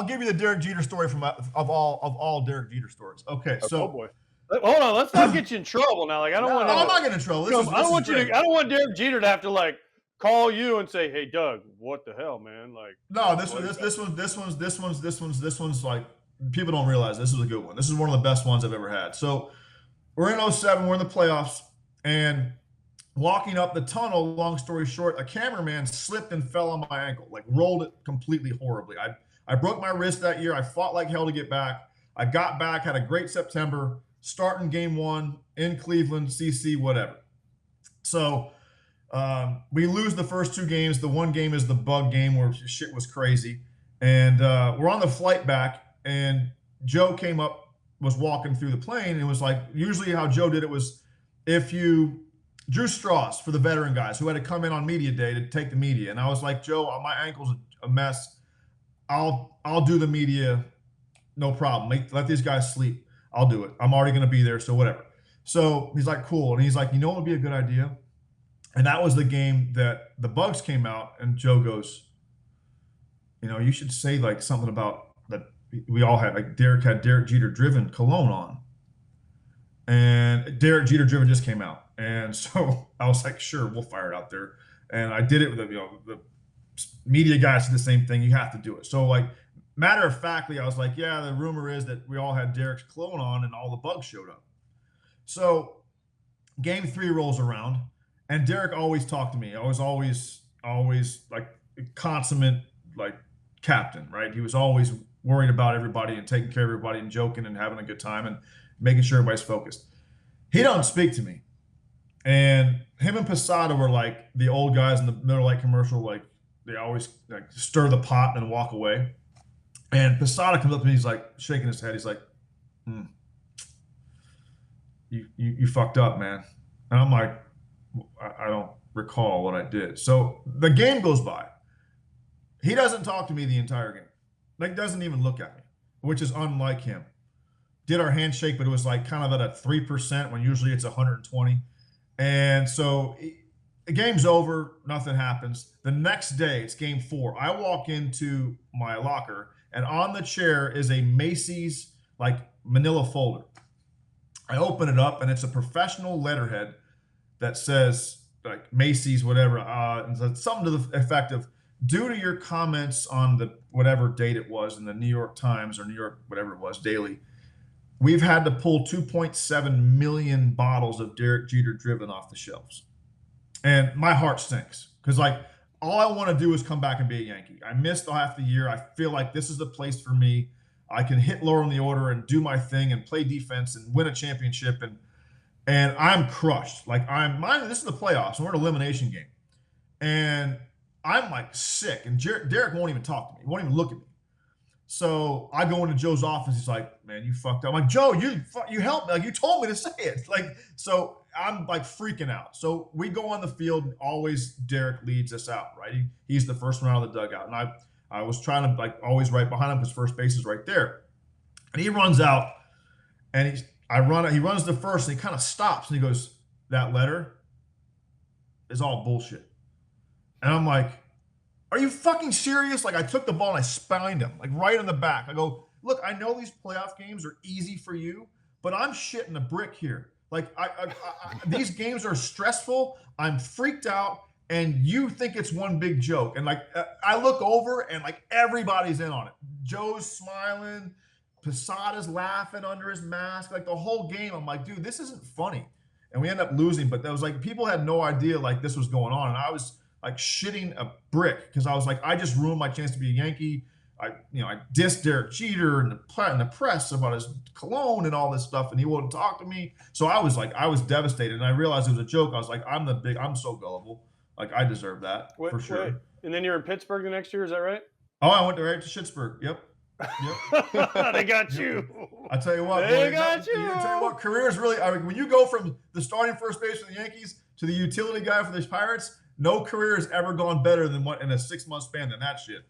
I'll give you the Derek Jeter story of all Derek Jeter stories. Okay, so oh boy. Hold on, let's not get you in trouble now. Like I don't want. I'm not getting in trouble. I don't want Derek Jeter to have to like call you and say, "Hey, Doug, what the hell, man?" Like, no, this one's like people don't realize this is a good one. This is one of the best ones I've ever had. So we're in 07, we're in the playoffs, and walking up the tunnel, long story short, a cameraman slipped and fell on my ankle, like rolled it completely horribly. I broke my wrist that year. I fought like hell to get back. I got back, had a great September, starting game 1 in Cleveland, CC, whatever. So we lose the first 2 games. The one game is the bug game where shit was crazy. And we're on the flight back, and Joe came up, was walking through the plane, and it was like, usually how Joe did it was if you drew straws for the veteran guys who had to come in on media day to take the media. And I was like, Joe, my ankle's a mess. I'll do the media, no problem. Let these guys sleep. I'll do it. I'm already going to be there, so whatever. So he's like, cool. And he's like, you know what would be a good idea? And that was the game that the Bugs came out, and Joe goes, you know, you should say like something about that we all had, like Derek had Derek Jeter driven cologne on. And Derek Jeter driven just came out. And so I was like, sure, we'll fire it out there. And I did it with the media guys did the same thing. You have to do it. So like matter of factly, I was like, yeah, the rumor is that we all had Derek's cologne on and all the Bugs showed up. So game 3 rolls around, and Derek always talked to me. I was always like consummate like captain, right? He was always worried about everybody and taking care of everybody and joking and having a good time and making sure everybody's focused. He don't speak to me. And him and Posada were like the old guys in the Miller Lite commercial, like they always like stir the pot and then walk away. And Posada comes up to me, he's like shaking his head. He's like, you fucked up, man. And I'm like, I don't recall what I did. So the game goes by. He doesn't talk to me the entire game. Like doesn't even look at me, which is unlike him. Did our handshake, but it was like kind of at a 3% when usually it's 120. And so the game's over, nothing happens. The next day, it's game 4. I walk into my locker, and on the chair is a Macy's like manila folder. I open it up, and it's a professional letterhead that says like Macy's, whatever, and something to the effect of, due to your comments on the whatever date it was in the New York Times or New York, whatever it was, Daily, we've had to pull 2.7 million bottles of Derek Jeter driven off the shelves. And my heart sinks because like all I want to do is come back and be a Yankee. I missed half the year. I feel like this is the place for me. I can hit lower in the order and do my thing and play defense and win a championship. And I'm crushed. Like this is the playoffs and we're an elimination game. And I'm like sick. And Derek won't even talk to me. He won't even look at me. So I go into Joe's office. He's like, man, you fucked up. I'm like, Joe, you helped me. Like, you told me to say it. Like, so I'm like freaking out. So we go on the field. And always Derek leads us out, right? He's the first one out of the dugout. And I was trying to like always right behind him because first base is right there. And he runs out and he runs the first and he kind of stops and he goes, that letter is all bullshit. And I'm like, are you fucking serious? Like I took the ball and I spined him like right in the back. I go, look, I know these playoff games are easy for you, but I'm shitting a brick here. Like these games are stressful. I'm freaked out and you think it's one big joke. And like, I look over and like everybody's in on it. Joe's smiling. Posada's laughing under his mask. Like the whole game, I'm like, dude, this isn't funny. And we end up losing, but that was like, people had no idea like this was going on. And I was like shitting a brick because I was like, I just ruined my chance to be a Yankee. I dissed Derek Jeter in the press about his cologne and all this stuff, and he wouldn't talk to me. So I was devastated, and I realized it was a joke. I was like, I'm so gullible. Like I deserve that for sure. Wait. And then you're in Pittsburgh the next year, is that right? Oh, I went right to Pittsburgh. Yep. They got you. I tell you what, they got you. I tell you what, career is really. I mean, when you go from the starting first base for the Yankees to the utility guy for the Pirates, no career has ever gone better than what in a 6-month span than that shit.